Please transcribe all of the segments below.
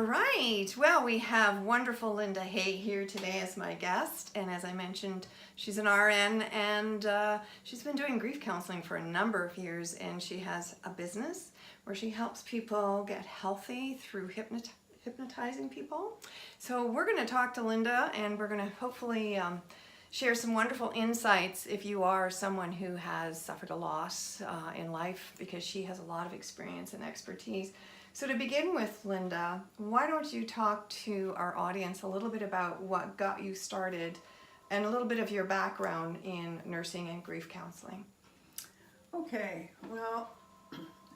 All right. Well, we have wonderful Linda Hay here today as my guest. And as I mentioned, she's an RN and she's been doing grief counseling for a number of years. And she has a business where she helps people get healthy through hypnotizing people. So we're going to talk to Linda and we're going to hopefully share some wonderful insights if you are someone who has suffered a loss in life, because she has a lot of experience and expertise. So to begin with, Linda, why don't you talk to our audience a little bit about what got you started and a little bit of your background in nursing and grief counseling? Okay, well,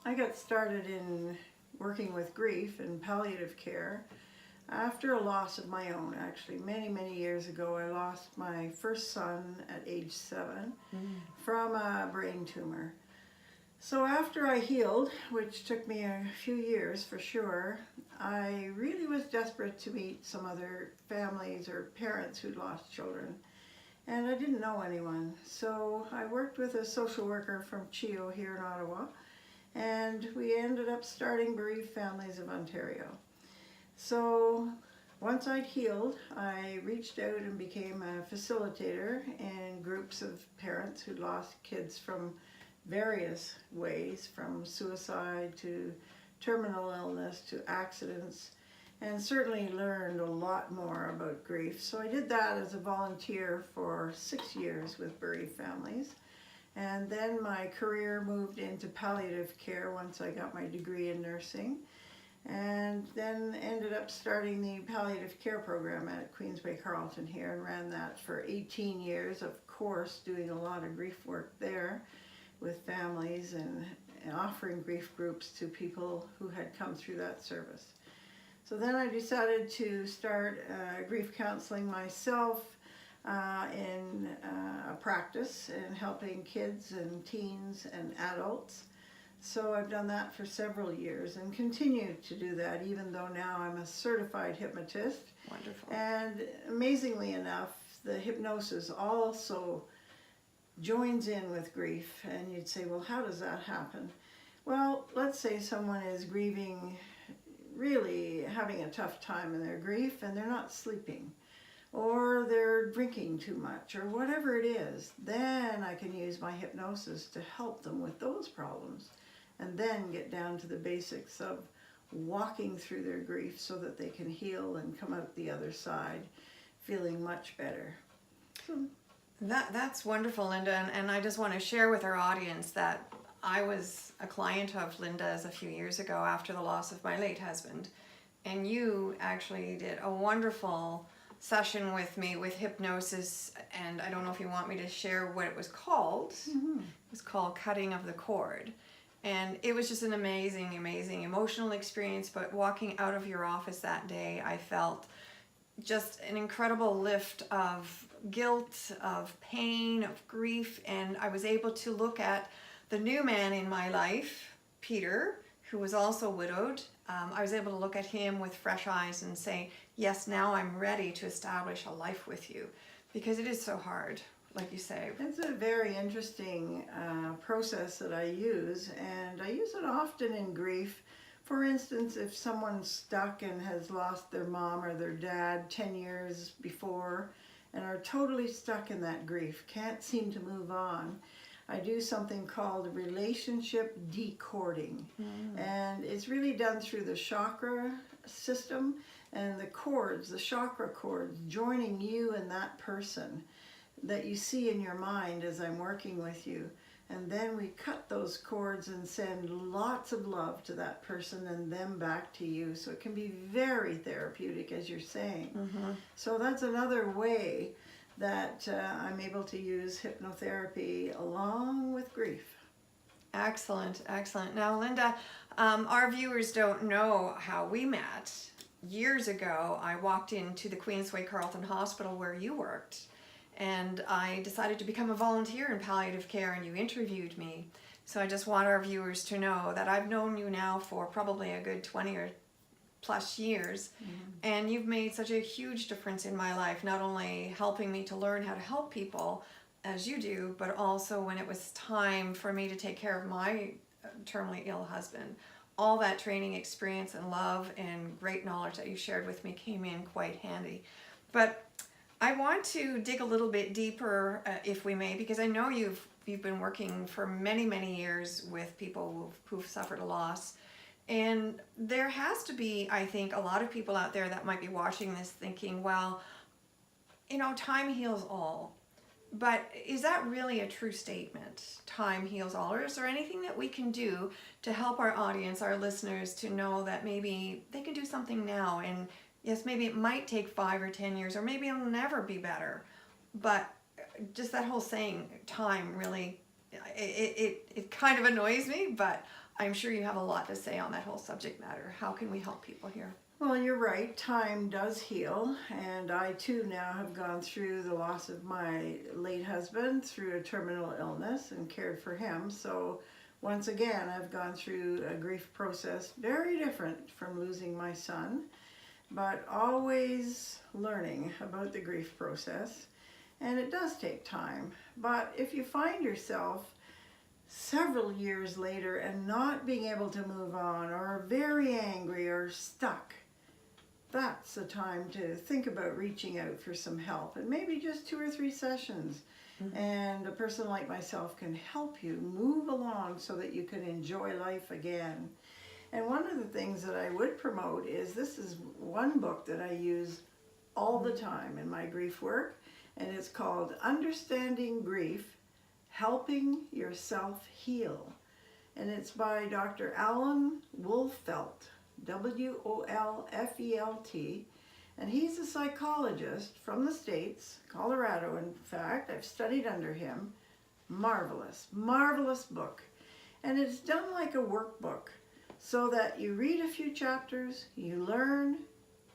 I got started in working with grief and palliative care after a loss of my own. Actually, many years ago, I lost my first son at age 7 from a brain tumor. So after I healed, which took me a few years for sure, I really was desperate to meet some other families or parents who'd lost children. And I didn't know anyone. So I worked with a social worker from CHEO here in Ottawa, and we ended up starting Bereaved Families of Ontario. So once I'd healed, I reached out and became a facilitator in groups of parents who'd lost kids from various ways, from suicide to terminal illness to accidents, and certainly learned a lot more about grief. So I did that as a volunteer for 6 years with Bereaved Families. And then my career moved into palliative care once I got my degree in nursing, and then ended up starting the palliative care program at Queensway Carleton here and ran that for 18 years, of course, doing a lot of grief work there with families and offering grief groups to people who had come through that service. So then I decided to start grief counseling myself in a practice and helping kids and teens and adults. So I've done that for several years and continue to do that, even though now I'm a certified hypnotist. Wonderful. And amazingly enough, the hypnosis also joins in with grief. And you'd say, well, how does that happen? Well, let's say someone is grieving, really having a tough time in their grief, and they're not sleeping, or they're drinking too much, or whatever it is. Then I can use my hypnosis to help them with those problems, and then get down to the basics of walking through their grief so that they can heal and come out the other side feeling much better. That's wonderful, Linda, and I just want to share with our audience that I was a client of Linda's a few years ago after the loss of my late husband, and you actually did a wonderful session with me with hypnosis, and I don't know if you want me to share what it was called. It was called Cutting of the Cord, and it was just an amazing emotional experience. But walking out of your office that day, I felt just an incredible lift of guilt, of pain, of grief, and I was able to look at the new man in my life, Peter, who was also widowed. I was able to look at him with fresh eyes and say, yes, now I'm ready to establish a life with you, because it is so hard, like you say. It's a very interesting process that I use, and I use it often in grief. For instance, if someone's stuck and has lost their mom or their dad 10 years before and are totally stuck in that grief, can't seem to move on, I do something called relationship decording. And it's really done through the chakra system and the cords, the chakra cords, joining you and that person that you see in your mind as I'm working with you. And then we cut those cords and send lots of love to that person and them back to you. So it can be very therapeutic, as you're saying. So that's another way that I'm able to use hypnotherapy along with grief. Excellent. Now, Linda, our viewers don't know how we met. Years ago, I walked into the Queensway Carleton Hospital where you worked, and I decided to become a volunteer in palliative care, and you interviewed me. So I just want our viewers to know that I've known you now for probably a good 20 or plus years, and you've made such a huge difference in my life, not only helping me to learn how to help people as you do, but also when it was time for me to take care of my terminally ill husband, all that training experience and love and great knowledge that you shared with me came in quite handy. But I want to dig a little bit deeper, if we may, because I know you've been working for many, many years with people who've suffered a loss. And there has to be, I think, a lot of people out there that might be watching this thinking, well, time heals all. But is that really a true statement? Time heals all? Or is there anything that we can do to help our audience, our listeners, to know that maybe they can do something now? And yes, maybe it might take 5 or 10 years, or maybe it'll never be better. But just that whole saying, time, really, it kind of annoys me, but I'm sure you have a lot to say on that whole subject matter. How can we help people here? Well, you're right. Time does heal. And I too now have gone through the loss of my late husband through a terminal illness and cared for him. So once again, I've gone through a grief process very different from losing my son, but always learning about the grief process. And it does take time. But if you find yourself several years later and not being able to move on, or very angry or stuck, that's the time to think about reaching out for some help, and maybe just 2 or 3 sessions. And a person like myself can help you move along so that you can enjoy life again. And one of the things that I would promote is, this is one book that I use all the time in my grief work, and it's called Understanding Grief, Helping Yourself Heal. And it's by Dr. Alan Wolfelt, Wolfelt, and he's a psychologist from the States, Colorado in fact. I've studied under him. Marvelous, marvelous book. And it's done like a workbook, so that you read a few chapters, you learn,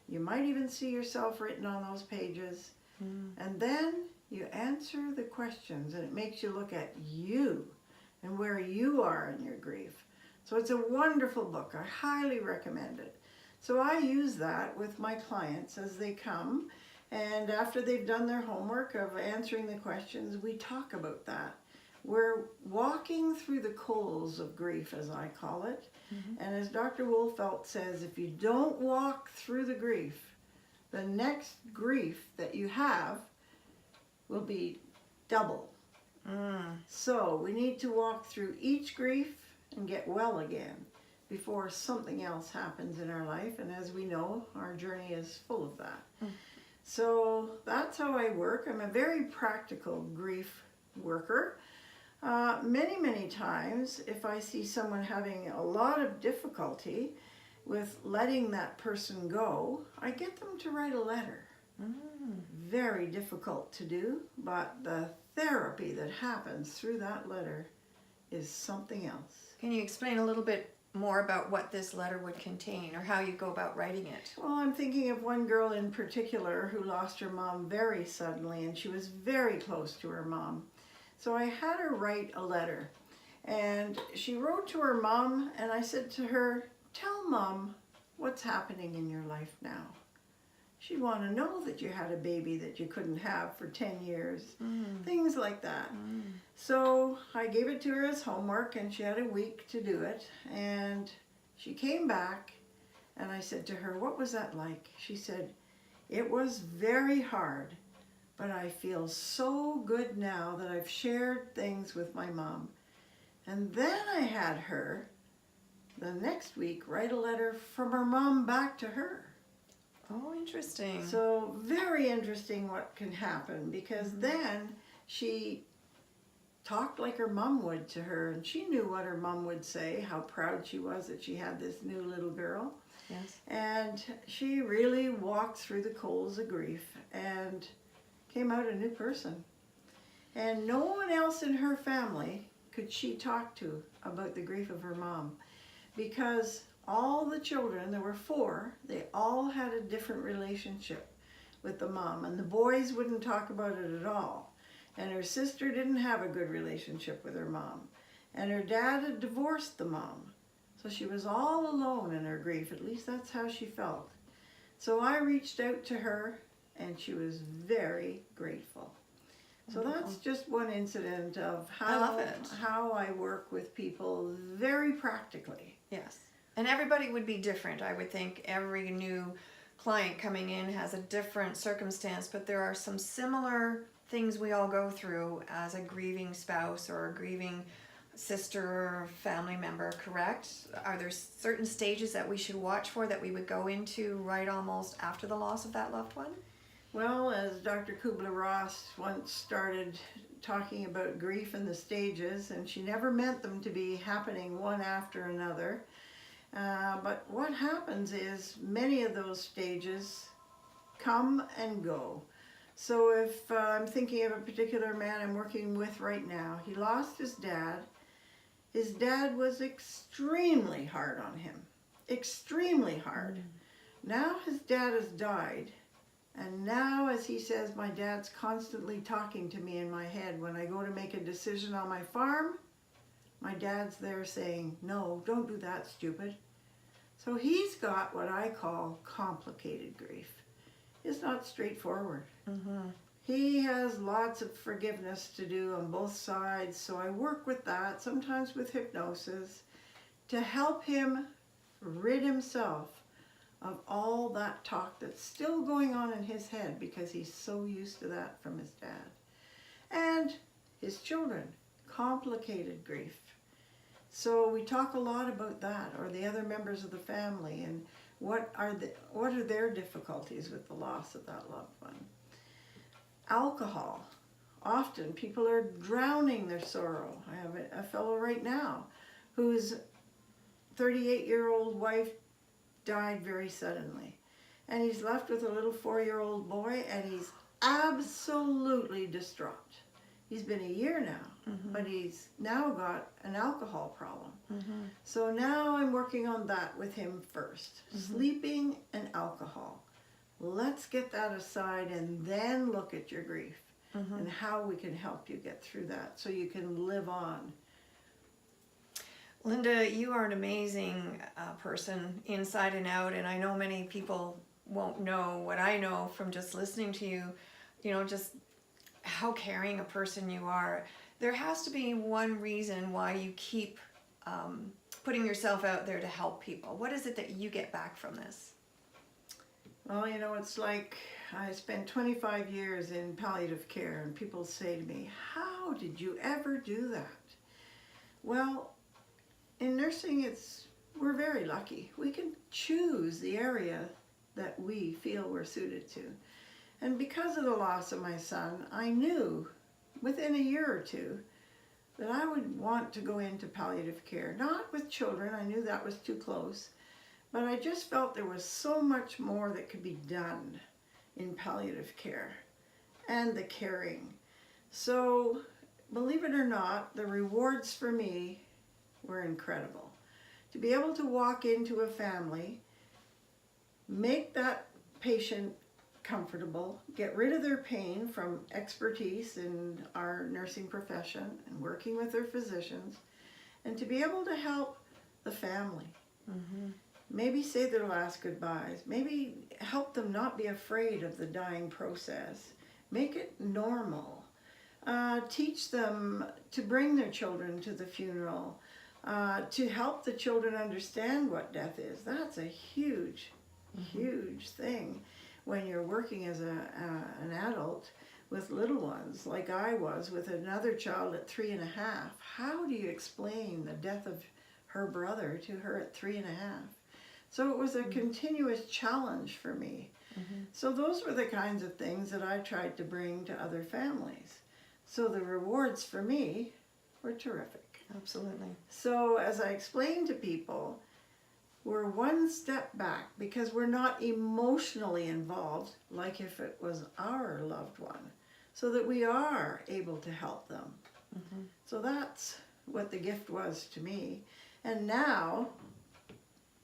you might even see yourself written on those pages, and then you answer the questions, and it makes you look at you and where you are in your grief. So it's a wonderful book. I highly recommend it. So I use that with my clients as they come, and after they've done their homework of answering the questions, we talk about that. We're walking through the coals of grief, as I call it. And as Dr. Wolfelt says, if you don't walk through the grief, the next grief that you have will be double. So we need to walk through each grief and get well again before something else happens in our life. And as we know, our journey is full of that. So that's how I work. I'm a very practical grief worker. Many times, if I see someone having a lot of difficulty with letting that person go, I get them to write a letter. Very difficult to do, but the therapy that happens through that letter is something else. Can you explain a little bit more about what this letter would contain, or how you go about writing it? Well, I'm thinking of one girl in particular who lost her mom very suddenly, and she was very close to her mom. So I had her write a letter, and she wrote to her mom, and I said to her, tell Mom what's happening in your life now. She'd want to know that you had a baby that you couldn't have for 10 years, things like that. So I gave it to her as homework, and she had a week to do it, and she came back, and I said to her, what was that like? She said, it was very hard, but I feel so good now that I've shared things with my mom. And then I had her, the next week, write a letter from her mom back to her. Oh, interesting. So very interesting what can happen, because then she talked like her mom would to her, and she knew what her mom would say, how proud she was that she had this new little girl. Yes. And she really walked through the coals of grief and came out a new person. And no one else in her family could she talk to about the grief of her mom, because all the children, there were 4, they all had a different relationship with the mom, and the boys wouldn't talk about it at all. And her sister didn't have a good relationship with her mom, and her dad had divorced the mom. So she was all alone in her grief, at least that's how she felt. So I reached out to her, and she was very grateful. So that's just one incident of how I work with people very practically. Yes. And everybody would be different. I would think every new client coming in has a different circumstance, but there are some similar things we all go through as a grieving spouse or a grieving sister or family member, correct? Are there certain stages that we should watch for that we would go into right almost after the loss of that loved one? Well, as Dr. Kubler-Ross once started talking about grief and the stages, and she never meant them to be happening one after another. But what happens is many of those stages come and go. So if I'm thinking of a particular man I'm working with right now, he lost his dad. His dad was extremely hard on him, extremely hard. Now his dad has died. And now, as he says, my dad's constantly talking to me in my head. When I go to make a decision on my farm, my dad's there saying, no, don't do that, stupid. So he's got what I call complicated grief. It's not straightforward. He has lots of forgiveness to do on both sides, so I work with that, sometimes with hypnosis, to help him rid himself of all that talk that's still going on in his head because he's so used to that from his dad. And his children, complicated grief. So we talk a lot about that, or the other members of the family, and what are their difficulties with the loss of that loved one. Alcohol. Often people are drowning their sorrow. I have a fellow right now whose 38-year-old wife died very suddenly. And he's left with a little 4-year-old boy, and he's absolutely distraught. He's been a year now, but he's now got an alcohol problem. So now I'm working on that with him first. Sleeping and alcohol. Let's get that aside and then look at your grief and how we can help you get through that so you can live on. Linda, you are an amazing person inside and out, and I know many people won't know what I know from just listening to you, just how caring a person you are. There has to be one reason why you keep putting yourself out there to help people. What is it that you get back from this? Well, it's like I spent 25 years in palliative care, and people say to me, how did you ever do that? Well, in nursing, we're very lucky. We can choose the area that we feel we're suited to. And because of the loss of my son, I knew within a year or two that I would want to go into palliative care. Not with children, I knew that was too close, but I just felt there was so much more that could be done in palliative care and the caring. So, believe it or not, the rewards for me were incredible. To be able to walk into a family, make that patient comfortable, get rid of their pain from expertise in our nursing profession and working with their physicians, and to be able to help the family. Maybe say their last goodbyes, maybe help them not be afraid of the dying process, make it normal, teach them to bring their children to the funeral, to help the children understand what death is. That's a huge, huge thing when you're working as an adult with little ones, like I was with another child at 3.5. How do you explain the death of her brother to her at 3.5? So it was a continuous challenge for me. So those were the kinds of things that I tried to bring to other families. So the rewards for me were terrific. Absolutely. So as I explained to people, we're one step back because we're not emotionally involved like if it was our loved one, so that we are able to help them. So that's what the gift was to me. And now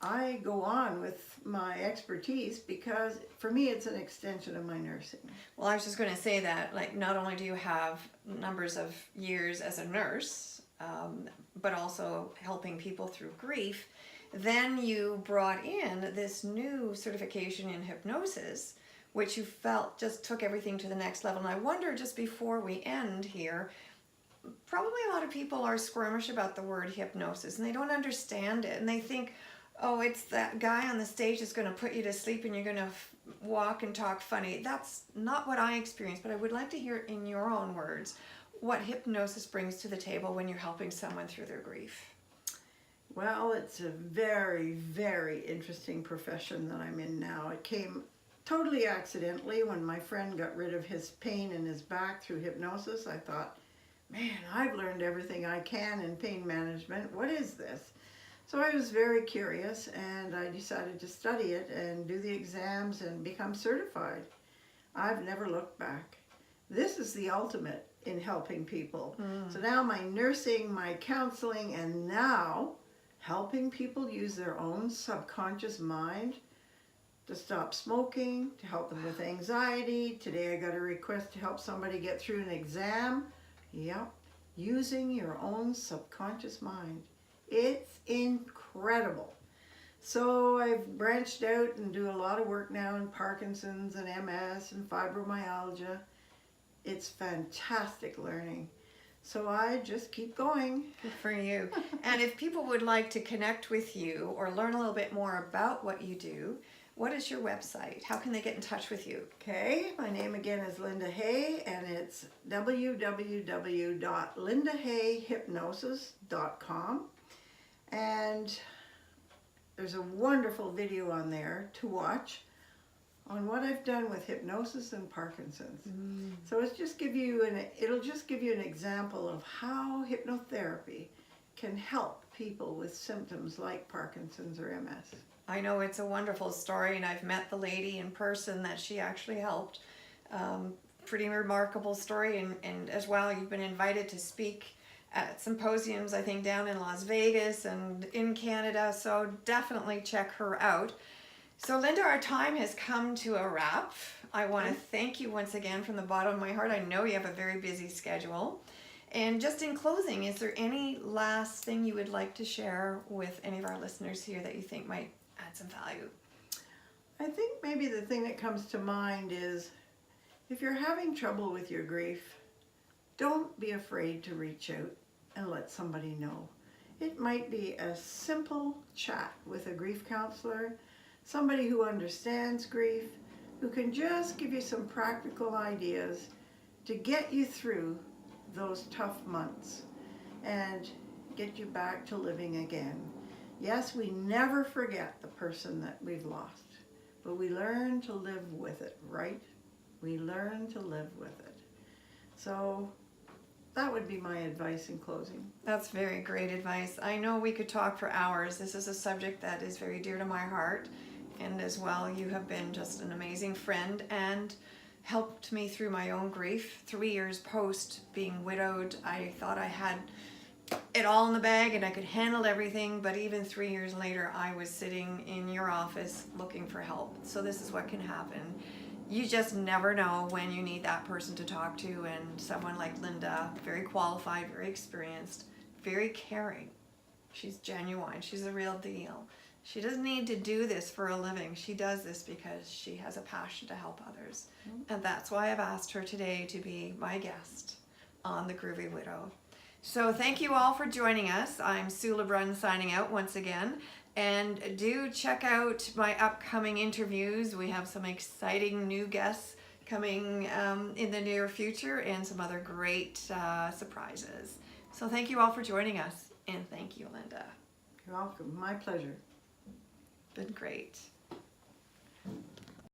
I go on with my expertise because for me it's an extension of my nursing. Well, I was just going to say that, like, not only do you have numbers of years as a nurse, but also helping people through grief, then you brought in this new certification in hypnosis, which you felt just took everything to the next level. And I wonder, just before we end here, probably a lot of people are squirmish about the word hypnosis and they don't understand it, and they think, oh, it's that guy on the stage is going to put you to sleep and you're going to walk and talk funny. That's not what I experienced, but I would like to hear in your own words what hypnosis brings to the table when you're helping someone through their grief. Well, it's a very, very interesting profession that I'm in now. It came totally accidentally when my friend got rid of his pain in his back through hypnosis. I thought, man, I've learned everything I can in pain management. What is this? So I was very curious, and I decided to study it and do the exams and become certified. I've never looked back. This is the ultimate in helping people. So now my nursing, my counseling, and now helping people use their own subconscious mind to stop smoking, to help them with anxiety. Today I got a request to help somebody get through an exam. Yep, using your own subconscious mind. It's incredible. So I've branched out and do a lot of work now in Parkinson's and MS and fibromyalgia. It's fantastic learning. So I just keep going. Good for you. And if people would like to connect with you or learn a little bit more about what you do, what is your website? How can they get in touch with you? Okay, my name again is Linda Hay, and it's www.lindahayhypnosis.com. And there's a wonderful video on there to watch on what I've done with hypnosis and Parkinson's. So it'll just give you an example of how hypnotherapy can help people with symptoms like Parkinson's or MS. I know it's a wonderful story, and I've met the lady in person that she actually helped. Pretty remarkable story, and as well, you've been invited to speak at symposiums, I think, down in Las Vegas and in Canada, so definitely check her out. So Linda, our time has come to a wrap. I want to thank you once again from the bottom of my heart. I know you have a very busy schedule. And just in closing, is there any last thing you would like to share with any of our listeners here that you think might add some value? I think maybe the thing that comes to mind is if you're having trouble with your grief, don't be afraid to reach out and let somebody know. It might be a simple chat with a grief counselor, somebody who understands grief, who can just give you some practical ideas to get you through those tough months and get you back to living again. Yes, we never forget the person that we've lost, but we learn to live with it, right? We learn to live with it. So that would be my advice in closing. That's very great advice. I know we could talk for hours. This is a subject that is very dear to my heart. And as well, you have been just an amazing friend and helped me through my own grief. 3 years post being widowed, I thought I had it all in the bag and I could handle everything, but even 3 years later, I was sitting in your office looking for help. So this is what can happen. You just never know when you need that person to talk to, and someone like Linda, very qualified, very experienced, very caring. She's genuine. She's the real deal. She doesn't need to do this for a living. She does this because she has a passion to help others. And that's why I've asked her today to be my guest on the Groovy Widow. So thank you all for joining us. I'm Sue LeBrun signing out once again. And do check out my upcoming interviews. We have some exciting new guests coming in the near future and some other great surprises. So thank you all for joining us. And thank you, Linda. You're welcome. My pleasure. Been great.